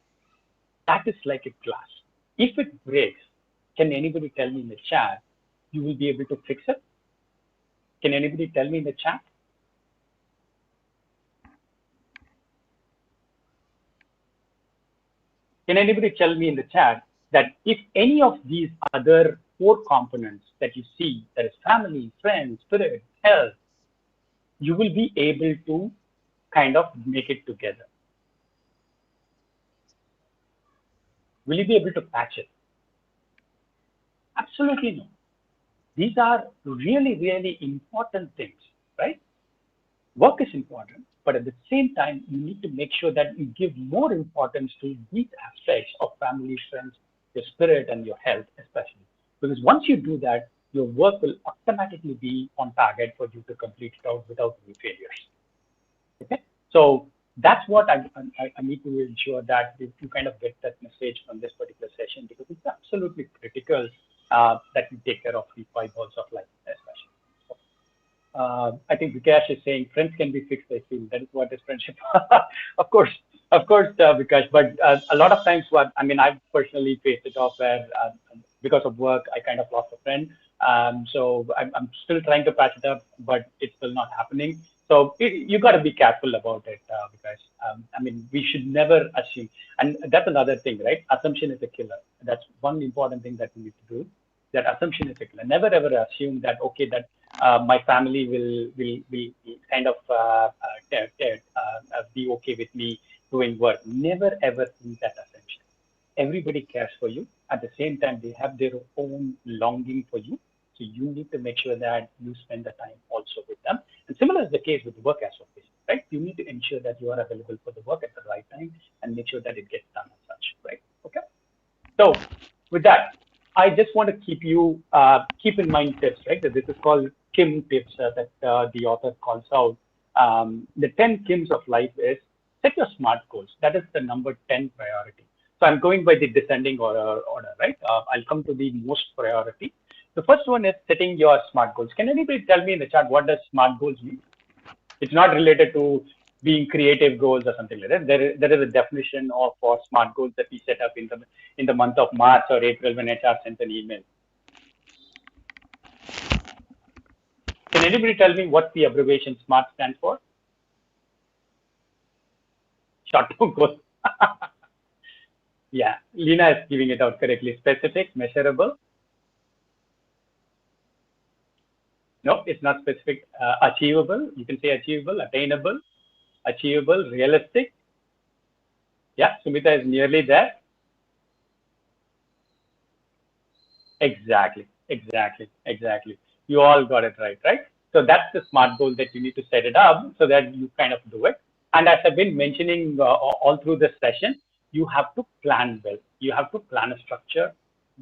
That is like a glass. If it breaks, can anybody tell me in the chat you will be able to fix it? Can anybody tell me in the chat? Can anybody tell me in the chat that if any of these other four components that you see, that is family, friends, spirit, health, you will be able to kind of make it together? Will you be able to patch it? Absolutely no. These are really, really important things, right? Work is important, But at the same time, you need to make sure that you give more importance to these aspects of family, friends, your spirit, and your health, especially. Because once you do that, your work will automatically be on target for you to complete it out without any failures. Okay, so that's what I need to ensure that you kind of get that message from this particular session, because it's absolutely critical that you take care of the five balls of life, especially. I think Vikash is saying friends can be fixed. I feel that is what is friendship. of course, Vikash. But a lot of times, what I mean, I've personally faced it off where because of work, I kind of lost a friend. So I'm still trying to patch it up, but it's still not happening. So you got to be careful about it, because I mean, we should never assume, and that's another thing, right? Assumption is a killer. That's one important thing that we need to do. That assumption is a killer. Never ever assume that okay, that my family will kind of be okay with me doing work. Never ever think that assumption. Everybody cares for you. At the same time, they have their own longing for you. So you need to make sure that you spend the time also with them. And similar is the case with work as well, right? You need to ensure that you are available for the work at the right time and make sure that it gets done as such, right? Okay. So with that, I just want to keep in mind tips, right? That this is called Kim tips that the author calls out. The 10 Kims of life is set your SMART goals. That is the number 10 priority. So I'm going by the descending order, right? I'll come to the most priority. The first one is setting your SMART goals. Can anybody tell me in the chat what does SMART goals mean? It's not related to being creative goals or something like that. There is a definition of for SMART goals that we set up in the month of March or April when HR sends an email. Can anybody tell me what the abbreviation SMART stands for? Short-term goals. Yeah, Lena is giving it out correctly. Specific, measurable. No, it's not specific. Achievable. You can say achievable, attainable, realistic. Yeah, Sumita is nearly there. Exactly. You all got it right? So that's the SMART goal that you need to set it up so that you kind of do it. And as I've been mentioning all through this session, you have to plan well. You have to plan a structure,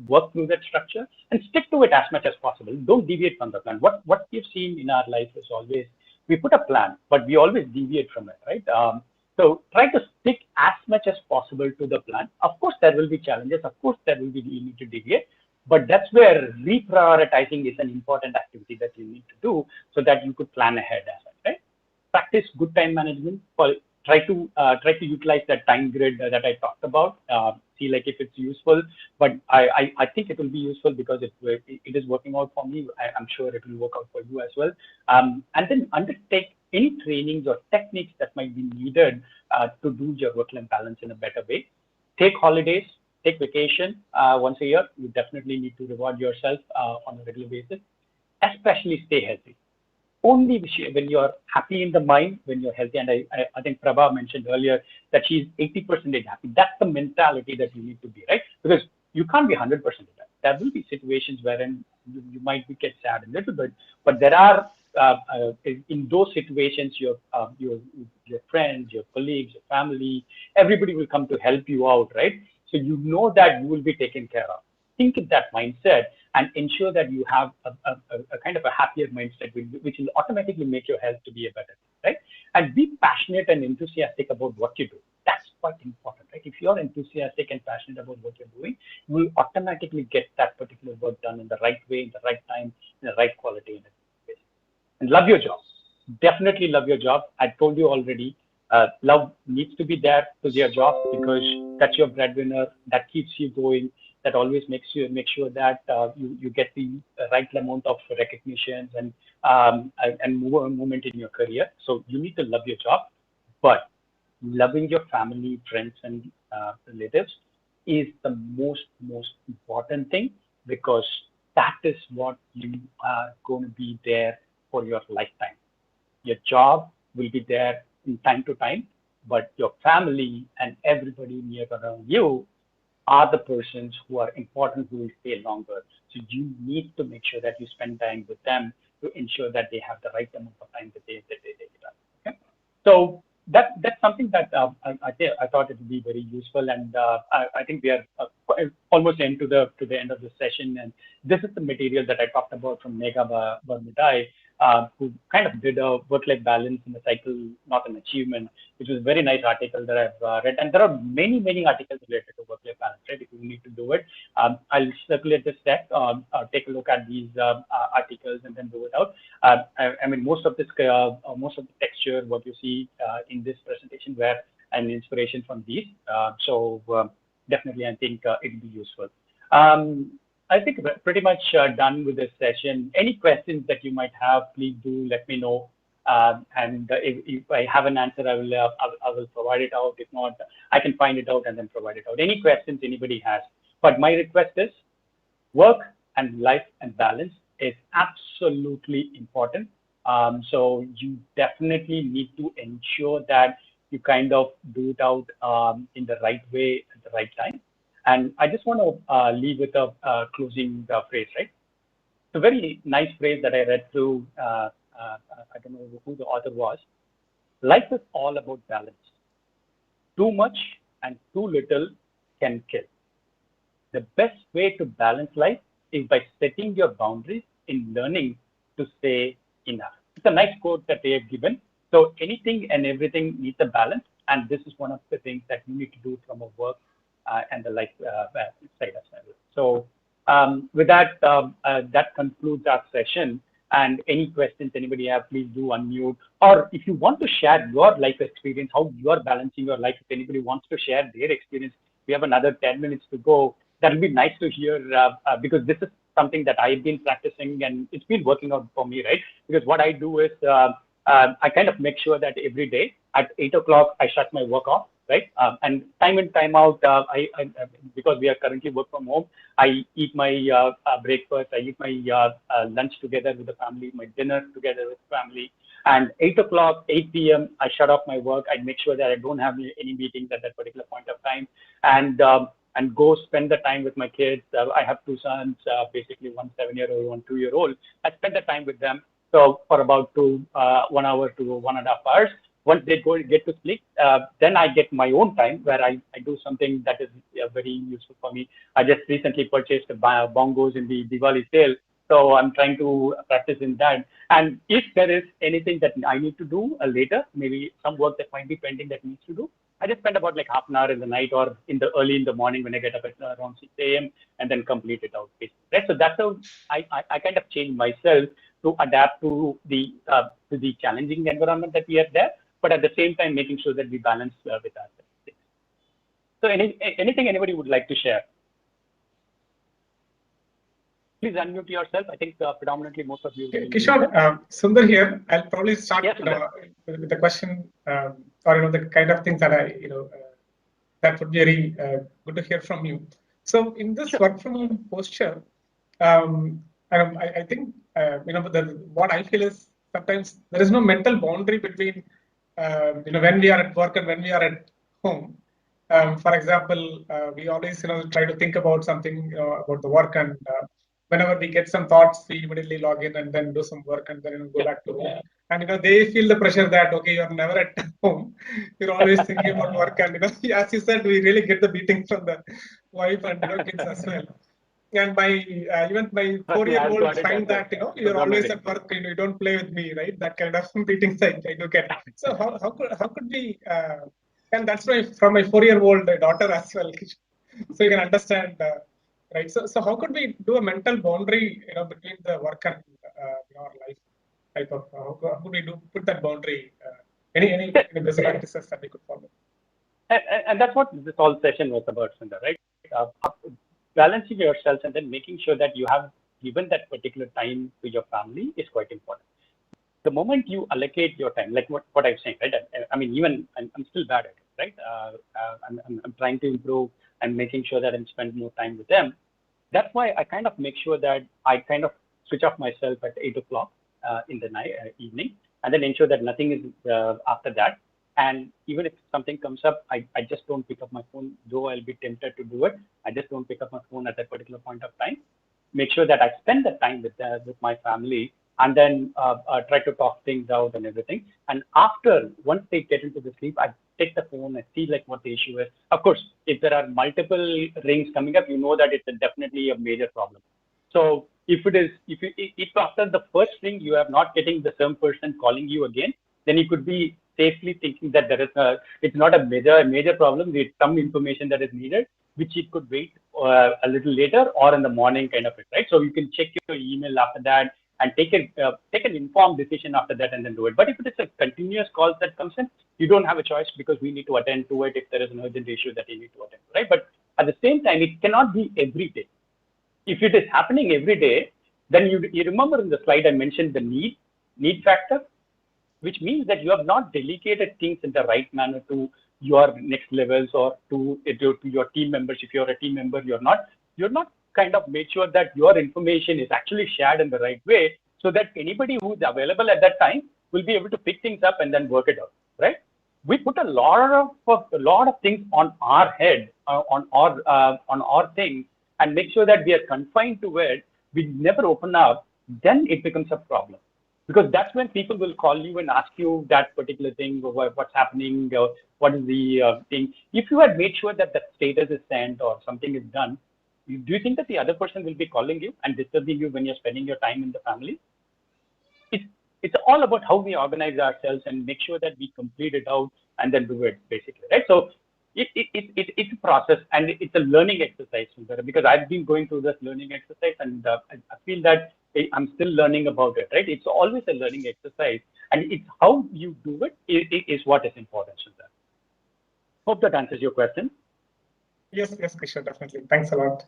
work through that structure, and stick to it as much as possible. Don't deviate from the plan. What we've seen in our life is always we put a plan, but we always deviate from it, right? So try to stick as much as possible to the plan. Of course, there will be challenges. Of course, there will be you need to deviate. But that's where reprioritizing is an important activity that you need to do so that you could plan ahead as well, right? Practice good time management. Try to utilize that time grid that I talked about. See like if it's useful, but I think it will be useful because it is working out for me. I'm sure it will work out for you as well. And then undertake any trainings or techniques that might be needed to do your work-life balance in a better way. Take holidays, take vacation once a year. You definitely need to reward yourself on a regular basis, especially stay healthy. Only when you're happy in the mind, when you're healthy, and I think Prabha mentioned earlier that she's 80% happy. That's the mentality that you need to be, right? Because you can't be 100% happy. There will be situations wherein you might get sad a little bit, but there are in those situations, your friends, your colleagues, your family, everybody will come to help you out, right? So you know that you will be taken care of. Think in that mindset and ensure that you have a kind of a happier mindset, which will automatically make your health to be a better, right? And be passionate and enthusiastic about what you do. That's quite important, right? If you're enthusiastic and passionate about what you're doing, you will automatically get that particular work done in the right way, in the right time, in the right quality. And love your job. Definitely love your job. I told you already, love needs to be there to your job because that's your breadwinner. That keeps you going. That always makes sure that you get the right amount of recognitions and movement in your career. So you need to love your job, but loving your family, friends, and relatives is the most important thing because that is what you are going to be there for your lifetime. Your job will be there in time to time, but your family and everybody near around you are the persons who are important who will stay longer. So you need to make sure that you spend time with them to ensure that they have the right amount of time that they take it up. Okay? So that's something that I thought it would be very useful, and I think we are almost to the end of the session, and this is the material that I talked about from Megha Barmitai, who kind of did a work-life balance in the cycle, not an achievement, which was a very nice article that I've read, and there are many articles related to work-life balance. Right, if you need to do it, I'll circulate this deck, take a look at these articles, and then do it out. I mean, most of most of the texture, what you see in this presentation, were an inspiration from these. Definitely, I think it will be useful. I think we're pretty much done with this session. Any questions that you might have, please do let me know. And if I have an answer, I will provide it out. If not, I can find it out and then provide it out. Any questions anybody has? But my request is work and life and balance is absolutely important. So you definitely need to ensure that you kind of do it out in the right way at the right time. And I just want to leave with a closing phrase, right? It's a very nice phrase that I read through, I don't know who the author was. Life is all about balance. Too much and too little can kill. The best way to balance life is by setting your boundaries in learning to say enough. It's a nice quote that they have given. So anything and everything needs a balance, and this is one of the things that you need to do from a work and the life side as well. So with that, that concludes our session. And any questions anybody have, please do unmute. Or if you want to share your life experience, how you are balancing your life, if anybody wants to share their experience, we have another 10 minutes to go. That'll be nice to hear because this is something that I've been practicing and it's been working out for me, right? Because what I do is I kind of make sure that every day at 8 o'clock, I shut my work off, right? And time in, time out, because we are currently work from home, I eat my breakfast, I eat my lunch together with the family, my dinner together with family. And 8 o'clock, 8 p.m., I shut off my work. I make sure that I don't have any meetings at that particular point of time. And go spend the time with my kids. I have two sons, basically one 7-year-old, one 2-year-old. I spend the time with them. So for about 1 hour to 1.5 hours. Once they get to sleep, then I get my own time where I do something that is very useful for me. I just recently purchased bongos in the Diwali sale. So I'm trying to practice in that. And if there is anything that I need to do later, maybe some work that might be pending that needs to do, I just spend about like half an hour in the night or early in the morning when I get up at around 6 a.m. and then complete it out. Right? So that's how I kind of change myself to adapt to the challenging environment that we are there, but at the same time making sure that we balance with ourselves. So anything anybody would like to share? Please unmute yourself. I think predominantly most of you. Kishore, Sundar here. I'll probably start yes, with the question, or the kind of things that that would be very good to hear from you. So in this work from home posture, I think what I feel is sometimes there is no mental boundary between when we are at work and when we are at home. For example, we always try to think about something about the work, and whenever we get some thoughts, we immediately log in and then do some work and then go back to home. And they feel the pressure that okay, you're never at home, you're always thinking about work, and as you said, we really get the beating from the wife and kids as well. And my even my 4-year-old find that you're always at work, you don't play with me, right? That kind of beatings I do get. So how could we and that's from my 4-year-old daughter as well, so you can understand, right? So how could we do a mental boundary, between the work and our life type of? How could we put that boundary? Any best practices that we could follow? And that's what this whole session was about, Sundar, right? Balancing yourself and then making sure that you have given that particular time to your family is quite important. The moment you allocate your time, like what I'm saying, right? I mean, even I'm still bad at it, right? I'm trying to improve and making sure that I'm spending more time with them. That's why I kind of make sure that I kind of switch off myself at 8 o'clock in the night, evening, and then ensure that nothing is after that. And even if something comes up, I just don't pick up my phone, though I'll be tempted to do it. I just don't pick up my phone at that particular point of time. Make sure that I spend the time with my family. and then try to talk things out and everything. And once they get into the sleep, I take the phone and see like what the issue is. Of course, if there are multiple rings coming up, you know that it's definitely a major problem. So if after the first ring you are not getting the same person calling you again, then you could be safely thinking that it's not a major problem. It's some information that is needed, which it could wait a little later or in the morning kind of it, right? So you can check your email after that and take an informed decision after that and then do it. But if it is a continuous call that comes in, you don't have a choice because we need to attend to it if there is an urgent issue that you need to attend to, right? But at the same time, it cannot be every day. If it is happening every day, then you remember in the slide I mentioned the need factor, which means that you have not delegated things in the right manner to your next levels or to your team members. If you're a team member, you're not kind of made sure that your information is actually shared in the right way, so that anybody who's available at that time will be able to pick things up and then work it out, right? We put a lot of things on our head, on our things, and make sure that we are confined to it. We never open up, then it becomes a problem. Because that's when people will call you and ask you that particular thing, or what's happening, or what is the thing. If you had made sure that the status is sent or something is done, do you think that the other person will be calling you and disturbing you when you're spending your time in the family? It's all about how we organize ourselves and make sure that we complete it out and then do it, basically, right? So it's a process and it's a learning exercise, because I've been going through this learning exercise, and I feel that I'm still learning about it, right? It's always a learning exercise, and it's how you do it is what is important, Sundar. Hope that answers your question. Yes, Kishore, definitely. Thanks a lot.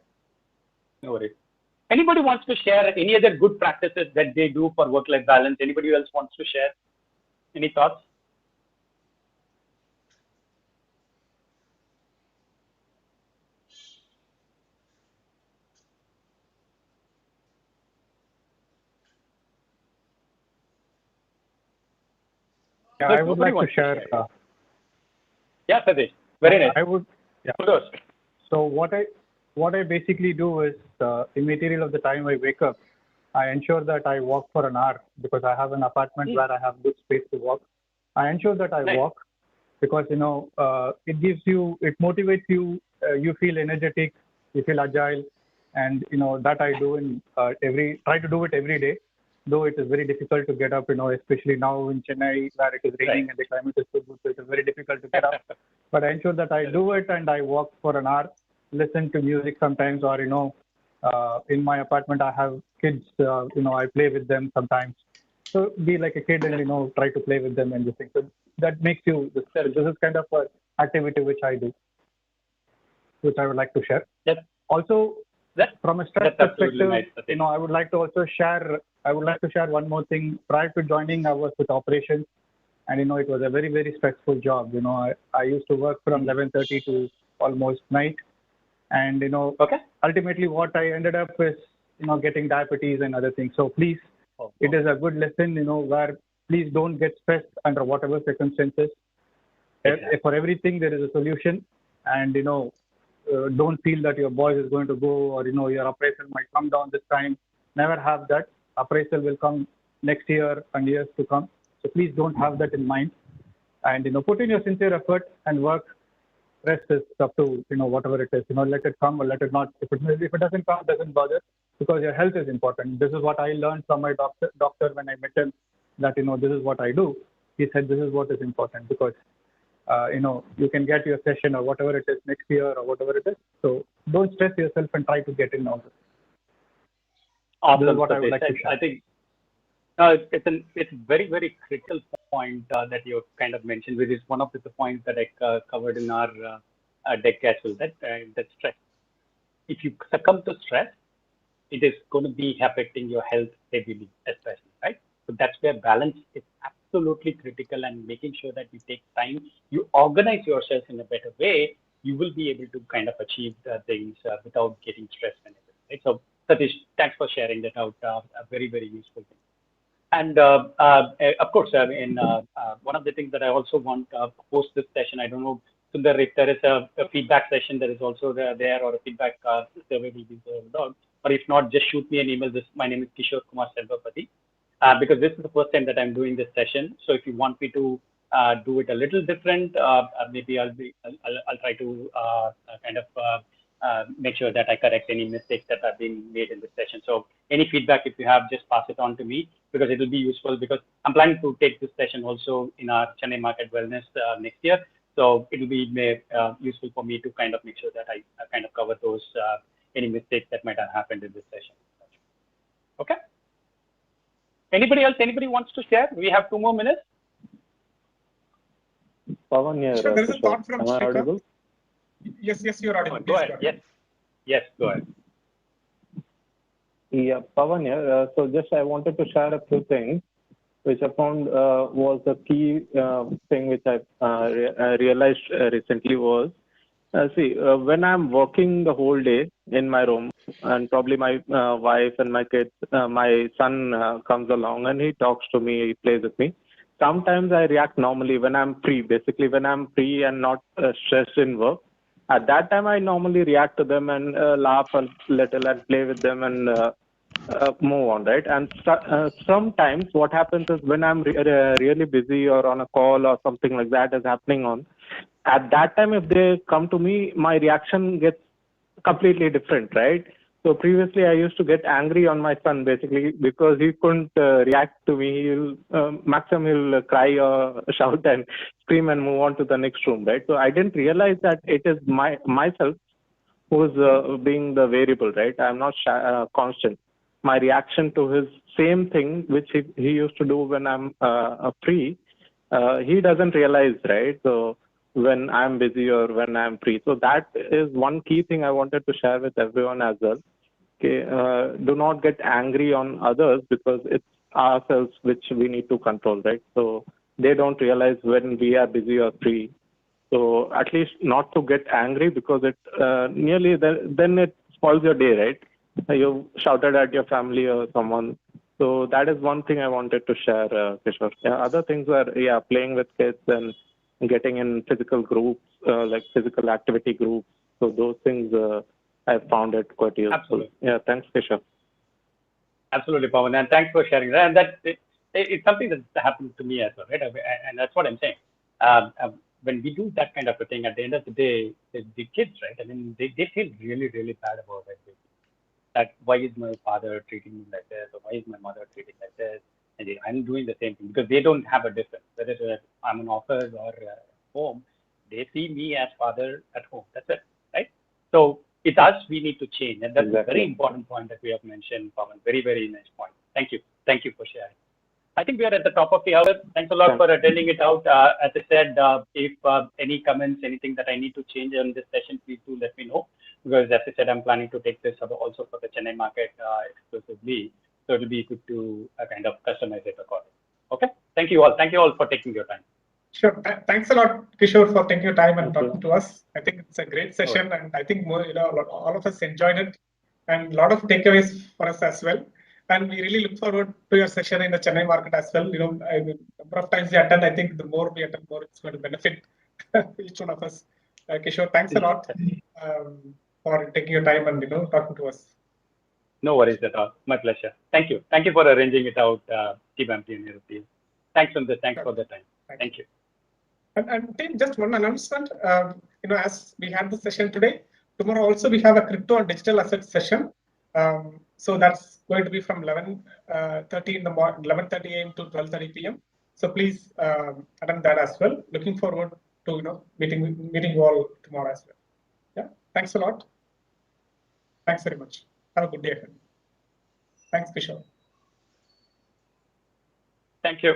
No worries. Anybody wants to share any other good practices that they do for work-life balance? Anybody else wants to share? Any thoughts? Yeah, I would like to share. Yeah, Satish. Very nice. I would. Yeah. So what I basically do is immaterial of the time I wake up, I ensure that I walk for an hour because I have an apartment where I have good space to walk. I ensure that I walk because it motivates you. You feel energetic, you feel agile, and that I do try to do it every day. Though it is very difficult to get up, especially now in Chennai where it is raining and the climate is so good, so it is very difficult to get up. But I ensure that I do it and I walk for an hour, listen to music sometimes, or in my apartment I have kids. I play with them sometimes. So be like a kid and try to play with them and everything. So that makes you. This is kind of an activity which I do, which I would like to share. Yep. Also, from a stress perspective, nice, I would like to also share. I would like to share one more thing. Prior to joining, I was with operations, and it was a very, very stressful job. I used to work from 11:30 to almost night, and ultimately what I ended up is getting diabetes and other things. So please, it is a good lesson. Where please don't get stressed under whatever circumstances. Exactly. For everything there is a solution, and don't feel that your boss is going to go, or your appraisal might come down this time. Never have that. Appraisal will come next year and years to come. So please don't have that in mind, and put in your sincere effort and work. Rest is up to whatever it is. Let it come or let it not. If it doesn't come, doesn't bother, because your health is important. This is what I learned from my doctor when I met him. That this is what I do. He said this is what is important, because you can get your session or whatever it is next year or whatever it is. So don't stress yourself and try to get in all this. Awesome. This is what I would like to share. I think it's a very, very critical point that you kind of mentioned, which is one of the points that I covered in our deck as well. That stress. If you succumb to stress, it is going to be affecting your health heavily, especially, right? So that's where balance is absolutely critical, and making sure that you take time, you organize yourself in a better way, you will be able to kind of achieve things without getting stressed and everything, right? So Satish, thanks for sharing that out. A very, very useful thing. And of course, one of the things that I also want post this session, I don't know, Sundar, if there is a feedback session that is also there, or a feedback survey will be served out. Or if not, just shoot me an email. My name is Kishore Kumar Selvapati. because this is the first time that I'm doing this session. So if you want me to do it a little different, maybe I'll try to kind of make sure that I correct any mistakes that have been made in this session. So any feedback, if you have, just pass it on to me, because it will be useful, because I'm planning to take this session also in our Chennai Market Wellness next year. So it will be useful for me to kind of make sure that I kind of cover those any mistakes that might have happened in this session. Okay. Anybody else? Anybody wants to share? We have 2 more minutes. Pawan here. Sure, there is a thought from Am I audible? Yes, you're audible. Go ahead. Yes, go ahead. Yeah, Pawan here. So just I wanted to share a few things which I found was the key thing which I realized recently was, see, when I'm working the whole day in my room, and probably my wife and my kids, my son comes along and he talks to me, he plays with me. Sometimes I react normally when I'm free, basically when I'm free and not stressed in work. At that time, I normally react to them and laugh a little and play with them and move on, right? And sometimes what happens is when I'm really busy or on a call or something like that is happening on, at that time, if they come to me, my reaction gets completely different, right? So previously, I used to get angry on my son basically because he couldn't react to me. Maximum he'll cry or shout and scream and move on to the next room, right? So I didn't realize that it is myself who's being the variable, right? I'm not constant. My reaction to his same thing, which he used to do when I'm free, he doesn't realize, right? So when I'm busy or when I'm free. So that is one key thing I wanted to share with everyone as well. Okay, do not get angry on others because it's ourselves which we need to control, right? So they don't realize when we are busy or free. So at least not to get angry because it then it spoils your day, right? You shouted at your family or someone. So that is one thing I wanted to share, Kishore. Yeah, other things were playing with kids and getting in physical groups, like physical activity groups. So those things I found it quite useful. Absolutely. Yeah, thanks, Kishore. Absolutely, Pawan, and thanks for sharing that. And it's something that happened to me as well, right? And that's what I'm saying. When we do that kind of a thing, at the end of the day, the kids, right? I mean, they feel really, really bad about it. That why is my father treating me like this, or why is my mother treating like this? And I'm doing the same thing because they don't have a difference. Whether I'm in office or home, they see me as father at home. That's it, right? So it's us we need to change, and that's a very important point that we have mentioned, Pawan. Very, very nice point. Thank you for sharing. I think we are at the top of the hour. Thanks a lot for attending it out. As I said, if any comments, anything that I need to change on this session, please do let me know. Because as I said, I'm planning to take this also for the Chennai market exclusively. So it'll be good to kind of customize it accordingly. Okay. Thank you all. Thank you all for taking your time. Sure. Thanks a lot, Kishore, for taking your time and talking to us. I think it's a great session, and I think all of us enjoyed it, and a lot of takeaways for us as well. And we really look forward to your session in the Chennai market as well. The number of times we attend, I think the more we attend, more it's going to benefit each one of us. Kishore, thanks a lot for taking your time and talking to us. No worries at all. My pleasure. Thank you. Thank you for arranging it out, Team MP and European. Thanks for the time. Thank you. And team, just one announcement. As we had the session today, tomorrow also we have a crypto and digital asset session. So that's going to be from 11:30 in the morning, 11:30 a.m. to 12:30 p.m. So please attend that as well. Looking forward to meeting you all tomorrow as well. Yeah. Thanks a lot. Thanks very much. Have a good day ahead. Thanks, Kishore. Thank you.